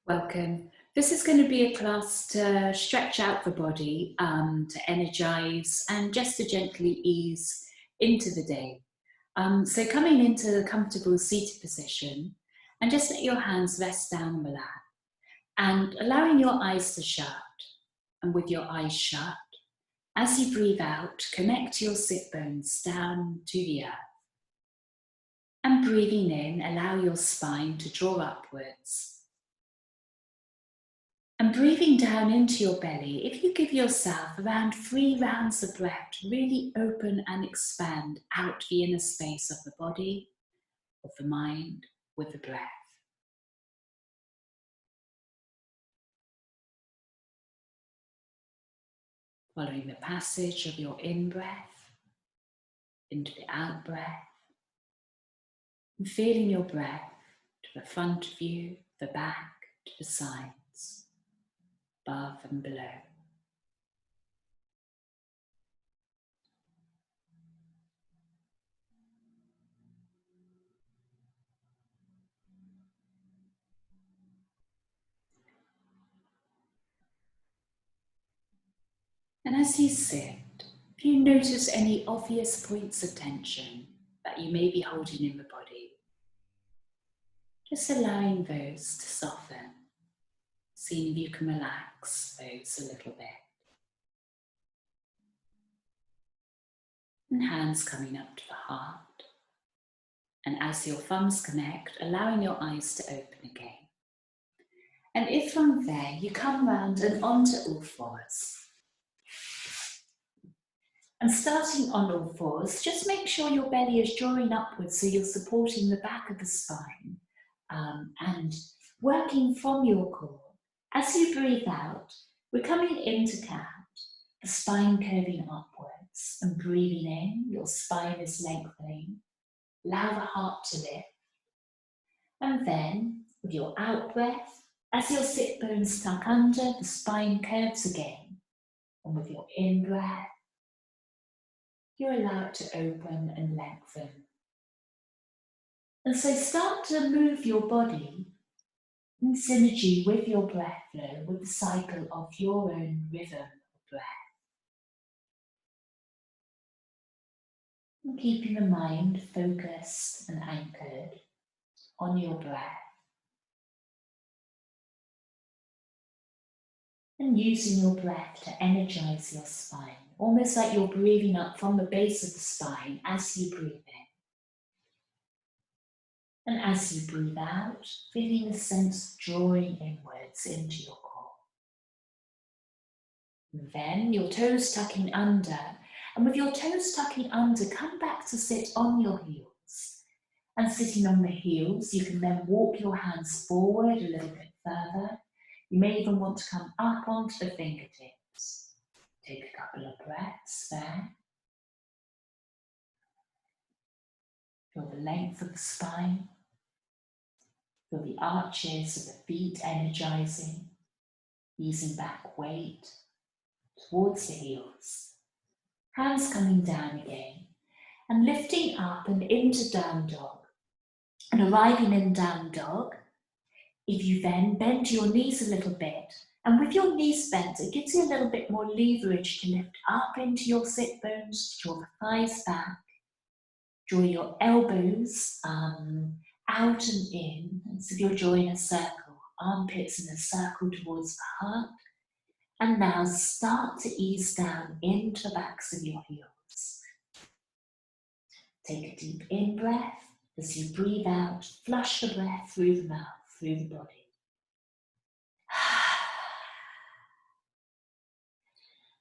Welcome. This is going to be a class to stretch out the body, to energize, and just to gently ease into the day. So coming into a comfortable seated position, and just let your hands rest down on the lap, and allowing your eyes to shut. And with your eyes shut, as you breathe out, connect your sit bones down to the earth. And breathing in, allow your spine to draw upwards. And breathing down into your belly, if you give yourself around 3 rounds of breath to really open and expand out the inner space of the body, of the mind, with the breath. Following the passage of your in-breath into the out-breath, and feeling your breath to the front of you, the back, to the sides, above and below. And as you sit, if you notice any obvious points of tension that you may be holding in the body, just allowing those to soften, seeing if you can relax those a little bit. And hands coming up to the heart. And as your thumbs connect, allowing your eyes to open again. And if from there you come round and onto all fours. And starting on all fours, just make sure your belly is drawing upwards so you're supporting the back of the spine. And working from your core. As you breathe out, we're coming into cat, the spine curving upwards, and breathing in, your spine is lengthening. Allow the heart to lift. And then, with your out breath, as your sit bones tuck under, the spine curves again. And with your in breath, you're allowed to open and lengthen. And so start to move your body in synergy with your breath flow, with the cycle of your own rhythm of breath. And keeping the mind focused and anchored on your breath. And using your breath to energize your spine, almost like you're breathing up from the base of the spine as you breathe in. And as you breathe out, feeling the sense drawing inwards into your core. And then your toes tucking under, and with your toes tucking under, come back to sit on your heels. And sitting on the heels, you can then walk your hands forward a little bit further. You may even want to come up onto the fingertips. Take a couple of breaths there. Feel the length of the spine. Feel the arches of the feet energizing, easing back weight towards the heels. Hands coming down again and lifting up and into down dog. And arriving in down dog, if you then bend your knees a little bit, and with your knees bent, it gives you a little bit more leverage to lift up into your sit bones, draw the thighs back, draw your elbows out and in, as if you're drawing a circle, armpits in a circle towards the heart. And now start to ease down into the backs of your heels. Take a deep in-breath. As you breathe out, flush the breath through the mouth, through the body.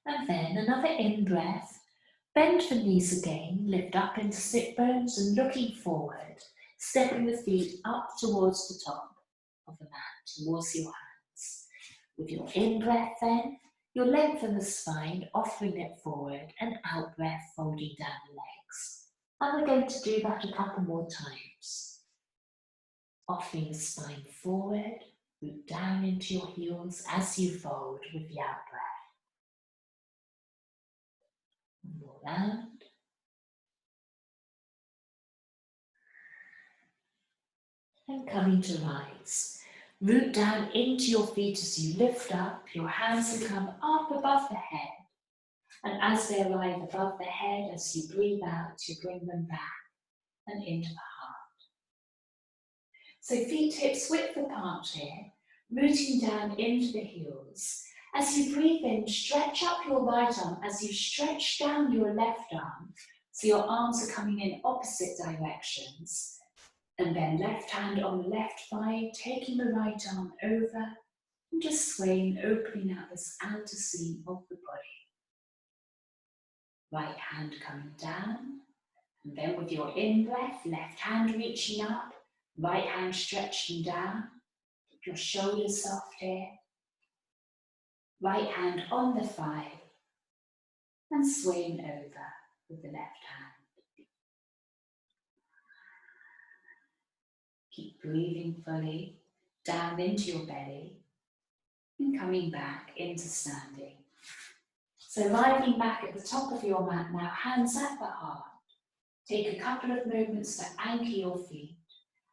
And then another in-breath. Bend the knees again, lift up into sit bones and looking forward, stepping the feet up towards the top of the mat, towards your hands. With your in-breath then, you'll lengthen the spine, offering it forward, and out-breath, folding down the legs. And we're going to do that a couple more times. Offering the spine forward, root down into your heels as you fold with the out-breath. More round. And coming to rise. Root down into your feet as you lift up. Your hands will come up above the head. And as they arrive above the head, as you breathe out, you bring them back and into the heart. So feet hips width apart here, rooting down into the heels. As you breathe in, stretch up your right arm as you stretch down your left arm. So your arms are coming in opposite directions. And then left hand on the left thigh, taking the right arm over and just swaying, opening out this outer seam of the body. Right hand coming down. And then with your in-breath, left hand reaching up, right hand stretching down. Keep your shoulders soft here. Right hand on the thigh and swaying over with the left hand. Keep breathing fully down into your belly and coming back into standing. So lying back at the top of your mat now, hands at the heart. Take a couple of moments to anchor your feet.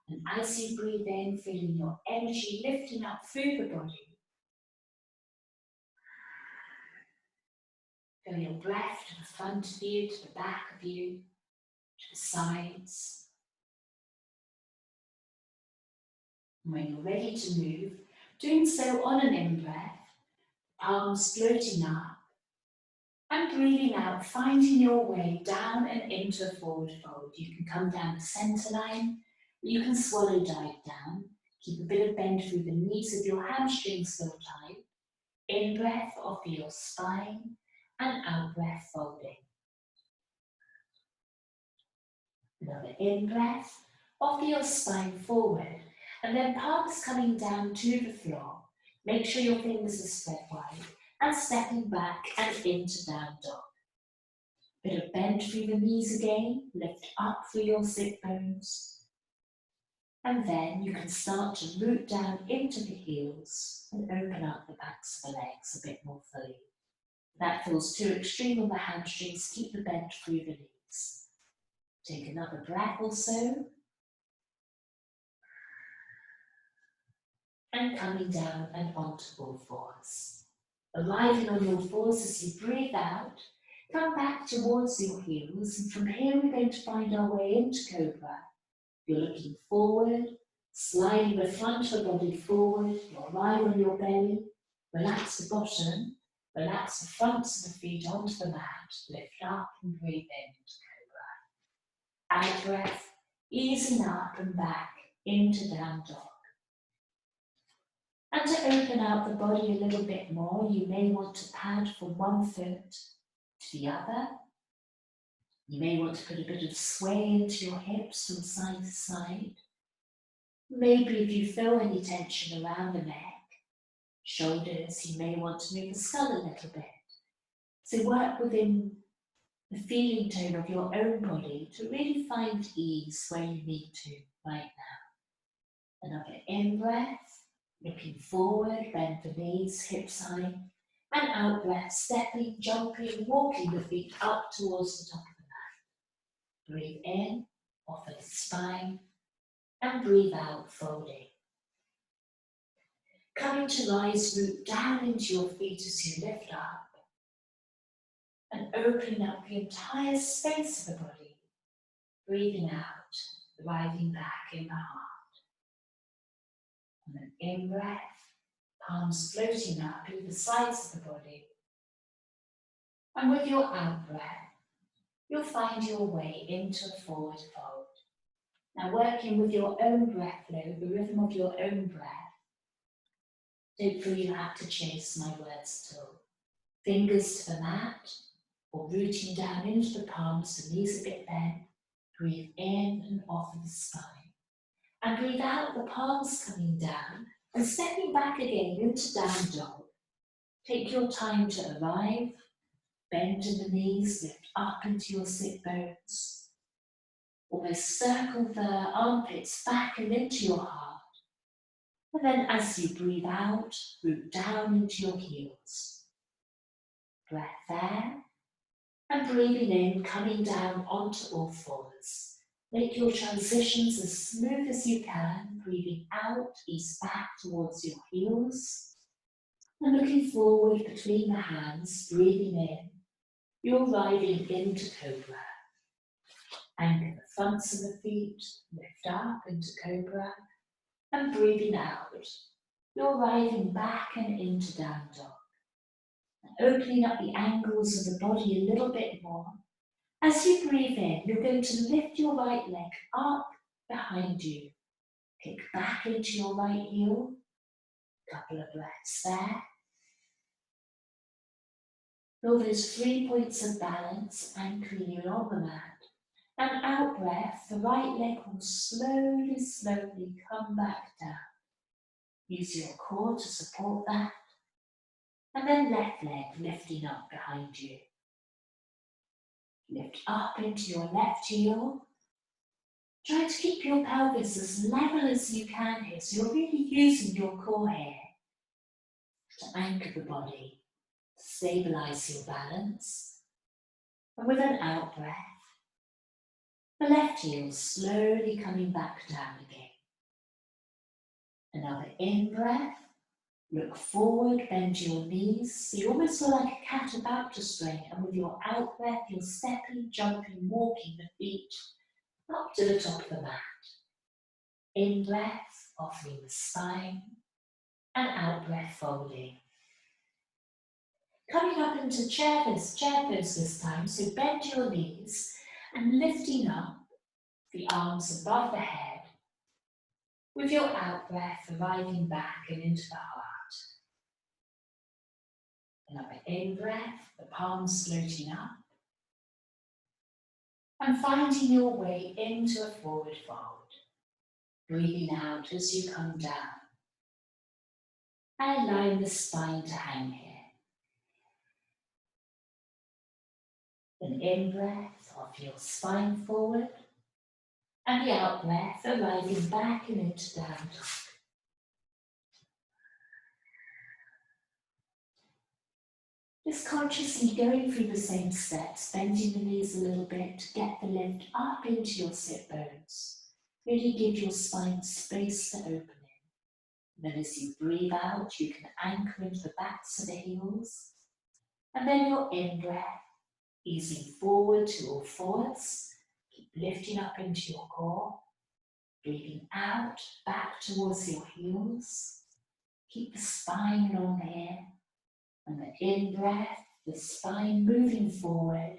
And as you breathe in, feeling your energy lifting up through the body. Feel your breath to the front of you, to the back of you, to the sides. And when you're ready to move, doing so on an in-breath, palms floating up, and breathing out, finding your way down and into a forward fold. You can come down the centre line, you can swallow dive down, keep a bit of bend through the knees with your hamstrings still tight. In-breath, offer your spine, and out-breath, folding. Another in-breath, offer your spine forward, and then palms coming down to the floor. Make sure your fingers are spread wide, and stepping back and into down dog. Bit of bend through the knees again, lift up through your sit bones. And then you can start to root down into the heels and open up the backs of the legs a bit more fully. If that feels too extreme on the hamstrings, keep the bend through the knees. Take another breath or so. And coming down and onto all fours. Arriving on your fours as you breathe out, come back towards your heels, and from here we're going to find our way into Cobra. You're looking forward, sliding the front of the body forward, you're lying on your belly, relax the bottom, relax the fronts of the feet onto the mat, lift up and breathe in into Cobra. Out breath, easing up and back into down dog. And to open out the body a little bit more, you may want to pad from one foot to the other. You may want to put a bit of sway into your hips from side to side. Maybe if you feel any tension around the neck, shoulders, you may want to move the skull a little bit. So work within the feeling tone of your own body to really find ease where you need to right now. Another in-breath. Looking forward, bend the knees, hips high, and out breath, stepping, jumping, walking the feet up towards the top of the mat. Breathe in, offer the spine, and breathe out, folding. Coming to rise, root down into your feet as you lift up, and opening up the entire space of the body. Breathing out, arriving back in the heart. And an in-breath, palms floating up either sides of the body. And with your out-breath, you'll find your way into a forward fold. Now working with your own breath flow, the rhythm of your own breath. Don't feel you have to chase my words at all. Fingers to the mat, or rooting down into the palms, the knees a bit bent. Breathe in and offer the spine. And breathe out, the palms coming down and stepping back again into down dog. Take your time to arrive, bend in the knees, lift up into your sit bones. Almost circle the armpits back and into your heart. And then as you breathe out, root down into your heels. Breath there, and breathing in, coming down onto all fours. Make your transitions as smooth as you can, breathing out, ease back towards your heels, and looking forward between the hands, breathing in. You're arriving into Cobra. Anchor the fronts of the feet, lift up into Cobra, and breathing out. You're arriving back and into Down Dog. And opening up the angles of the body a little bit more. As you breathe in, you're going to lift your right leg up behind you. Kick back into your right heel. Couple of breaths there. Feel those 3 points of balance anchoring you on the mat. And out breath, the right leg will slowly come back down. Use your core to support that. And then left leg lifting up behind you. Lift up into your left heel. Try to keep your pelvis as level as you can here, so you're really using your core here to anchor the body, stabilize your balance. And with an out breath, the left heel slowly coming back down again. Another in breath, look forward, bend your knees, so you almost feel like a cat about to spring, and with your out breath, you're stepping, jumping, walking the feet up to the top of the mat. In breath, offering the spine, and out breath, folding. Coming up into chair pose this time, so bend your knees and lifting up the arms above the head, with your out breath arriving back and into the heart. Another in breath, the palms floating up, and finding your way into a forward fold. Breathing out as you come down, and allowing the spine to hang here. An in breath of your spine forward, and the out breath arriving back and into Down Dog. Just consciously going through the same steps, bending the knees a little bit to get the lift up into your sit bones. Really give your spine space to open in. Then as you breathe out, you can anchor into the backs of the heels. And then your in breath, easing forward to all fours. Keep lifting up into your core. Breathing out, back towards your heels. Keep the spine long here. And the in breath, the spine moving forward,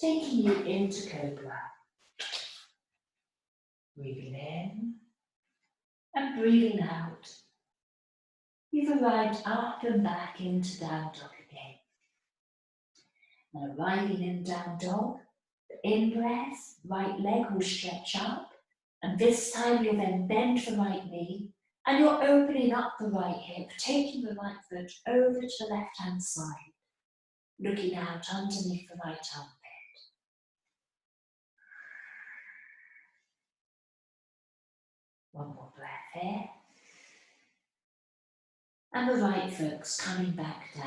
taking you into Cobra. Breathing in and breathing out. You've arrived up and back into Down Dog again. And arriving in Down Dog, the in breath, right leg will stretch up. And this time you'll then bend the right knee and you're opening up the right hip, taking the right foot over to the left-hand side, looking out underneath the right armpit. One more breath here. And the right foot's coming back down.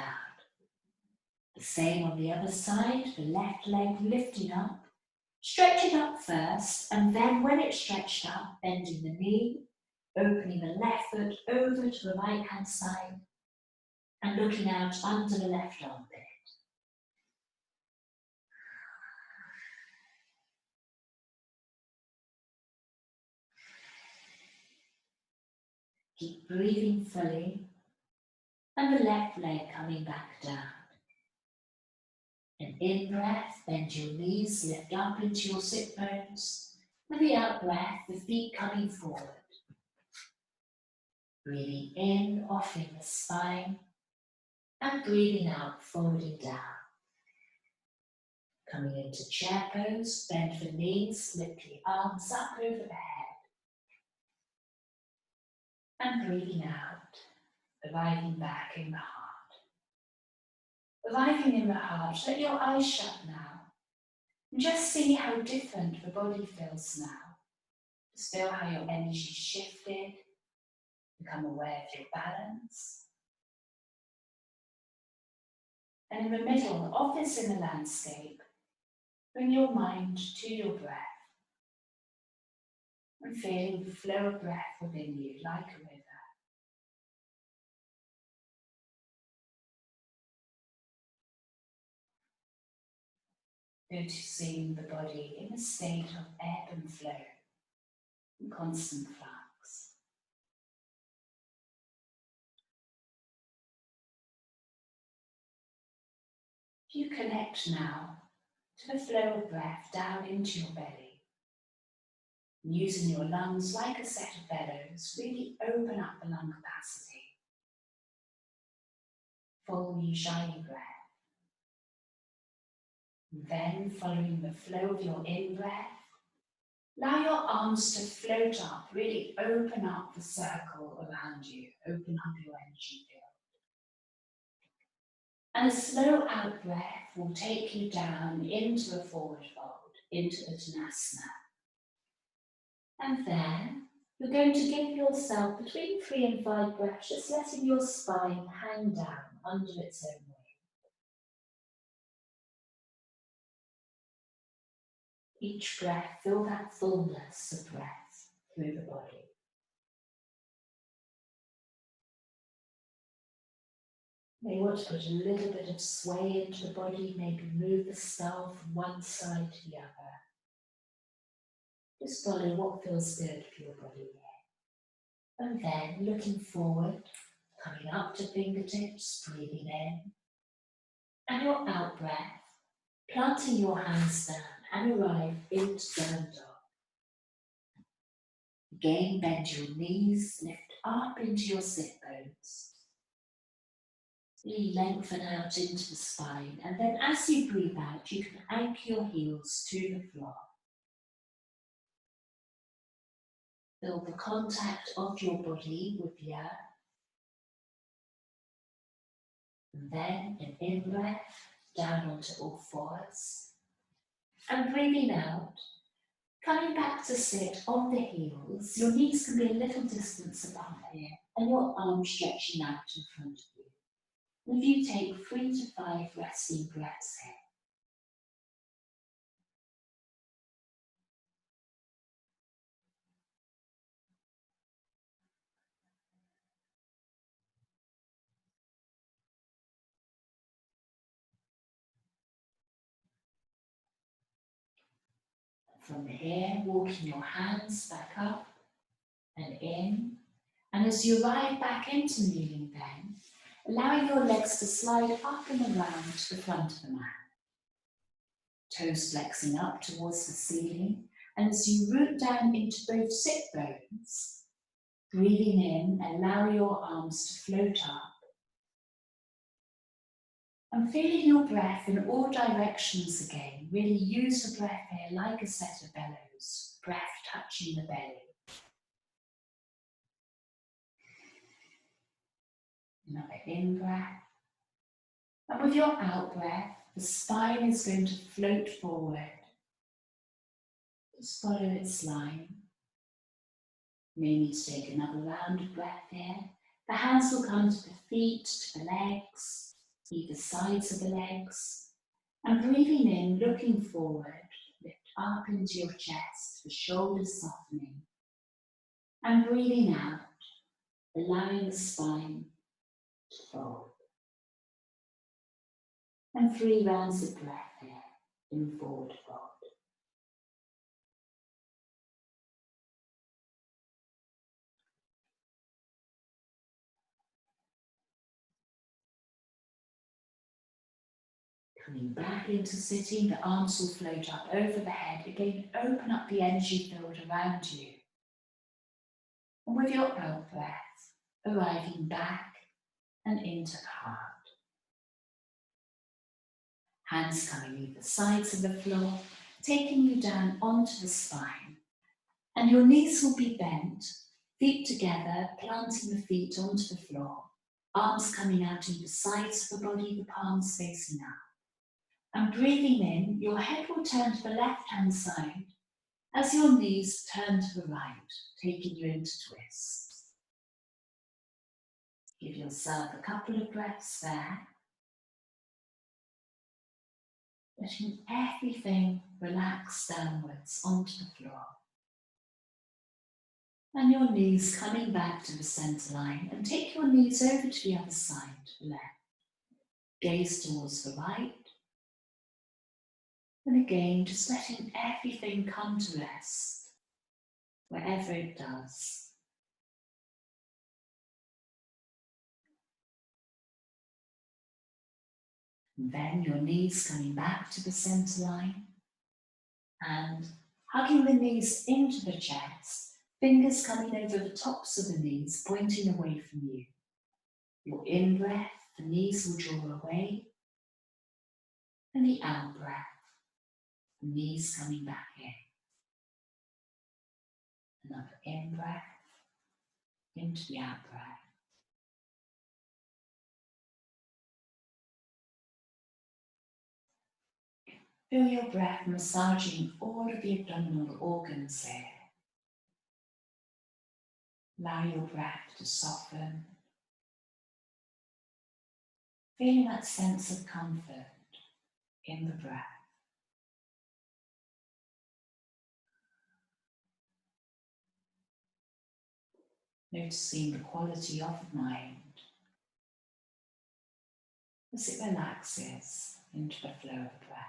The same on the other side, the left leg lifting up. Stretch it up first, and then when it's stretched up, bending the knee, opening the left foot over to the right-hand side, and looking out under the left armpit. Keep breathing fully, and the left leg coming back down. An in breath, bend your knees, lift up into your sit bones. With the out breath, the feet coming forward. Breathing in, offering the spine, and breathing out, folding down. Coming into chair pose, bend the knees, lift the arms up over the head. And breathing out, arriving back in the heart. Arriving in the heart, let your eyes shut now. And just see how different the body feels now. Just feel how your energy shifted. Become aware of your balance. And in the middle of this inner landscape, bring your mind to your breath. and feeling the flow of breath within you like a river. Noticing the body in a state of ebb and flow, and constant flux. You connect now to the flow of breath down into your belly. And using your lungs like a set of bellows, really open up the lung capacity. Full shiny breath. And then, following the flow of your in-breath, allow your arms to float up, really open up the circle around you, open up your energy field. And a slow out breath will take you down into a forward fold, into Uttanasana. And then you're going to give yourself between 3 and 5 breaths, just letting your spine hang down under its own weight. Each breath, feel that fullness of breath through the body. May want to put a little bit of sway into the body, maybe move the skull from one side to the other. Just follow what feels good for your body here. And then looking forward, coming up to fingertips, breathing in. And your out breath, planting your hands down and arrive into down dog. Again, bend your knees, lift up into your sit bones. Really lengthen out into the spine, and then as you breathe out, you can anchor your heels to the floor. Feel the contact of your body with the earth. And then an in-breath, down onto all fours. And breathing out, coming back to sit on the heels. Your knees can be a little distance apart here, and your arms stretching out in front of you. And if you take 3 to 5 resting breaths here. From here, walking your hands back up and in. And as you arrive back into kneeling then, allowing your legs to slide up and around to the front of the mat. Toes flexing up towards the ceiling. And as you root down into both sit bones, breathing in, allow your arms to float up. And feeling your breath in all directions again. Really use the breath here like a set of bellows. Breath touching the belly. Another in-breath. And with your out-breath, the spine is going to float forward. Just follow its line. You may need to take another round of breath here. The hands will come to the feet, to the legs, either sides of the legs. And breathing in, looking forward, lift up into your chest, the shoulders softening. And breathing out, allowing the spine to fold. And 3 rounds of breath here in forward fold. Coming back into sitting, the arms will float up over the head. Again, open up the energy field around you. And with your out breath, arriving back and into the heart. Hands coming either sides of the floor, taking you down onto the spine. And your knees will be bent, feet together, planting the feet onto the floor. Arms coming out to the sides of the body, the palms facing up. And breathing in, your head will turn to the left-hand side as your knees turn to the right, taking you into twist. Give yourself a couple of breaths there. Letting everything relax downwards onto the floor. And your knees coming back to the centre line, and take your knees over to the other side, to the left. Gaze towards the right. And again, just letting everything come to rest, wherever it does. And then your knees coming back to the centre line, and hugging the knees into the chest, fingers coming over the tops of the knees, pointing away from you. Your in-breath, the knees will draw away, and the out-breath, the knees coming back in. Another in-breath, into the out-breath. Feel your breath massaging all of the abdominal organs here. Allow your breath to soften. Feeling that sense of comfort in the breath. Noticing the quality of the mind as it relaxes into the flow of breath.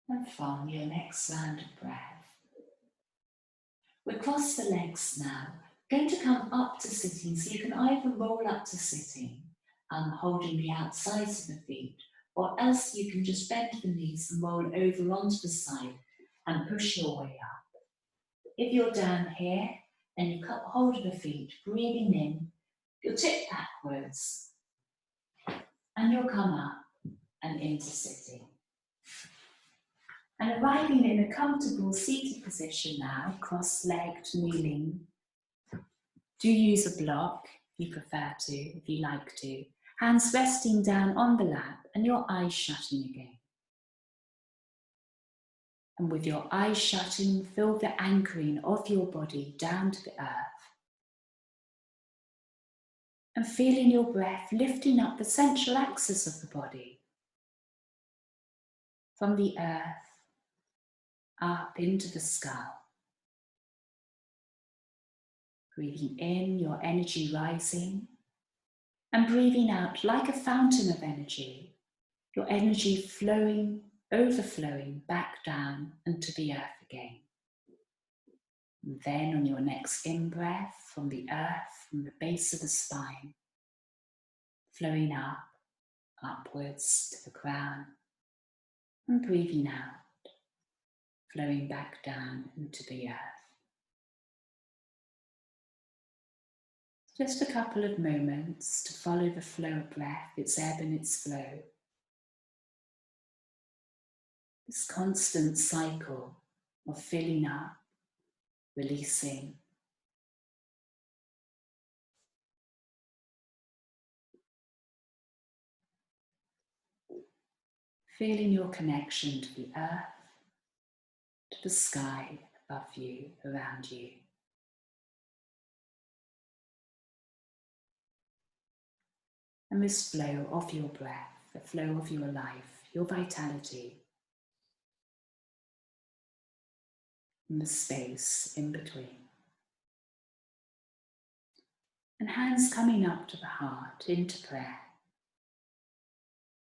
And from your next round of breath, we'll cross the legs now. Going to come up to sitting, so you can either roll up to sitting, holding the outsides of the feet, or else you can just bend the knees and roll over onto the side and push your way up. If you're down here and you hold the feet, breathing in, you'll tip backwards and you'll come up and into sitting. And arriving in a comfortable seated position now, cross-legged, kneeling. Do use a block if you prefer to, if you like to. Hands resting down on the lap and your eyes shutting again. And with your eyes shutting, feel the anchoring of your body down to the earth. And feeling your breath lifting up the central axis of the body. From the earth up into the skull. Breathing in, your energy rising. And breathing out like a fountain of energy. Your energy flowing, overflowing back down into the earth again. And then on your next in-breath, from the earth, from the base of the spine, flowing up, upwards to the crown, and breathing out, flowing back down into the earth. Just a couple of moments to follow the flow of breath, its ebb and its flow. This constant cycle of filling up, releasing. Feeling your connection to the earth, to the sky above you, around you. And this flow of your breath, the flow of your life, your vitality, in the space in between. And hands coming up to the heart, into prayer.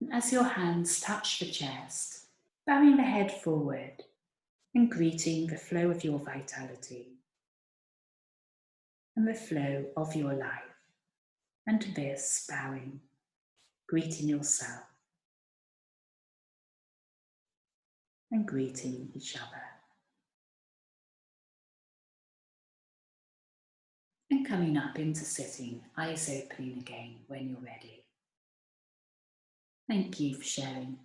And as your hands touch the chest, bowing the head forward and greeting the flow of your vitality and the flow of your life. And to this, bowing, greeting yourself and greeting each other. And coming up into sitting, eyes opening again when you're ready. Thank you for sharing.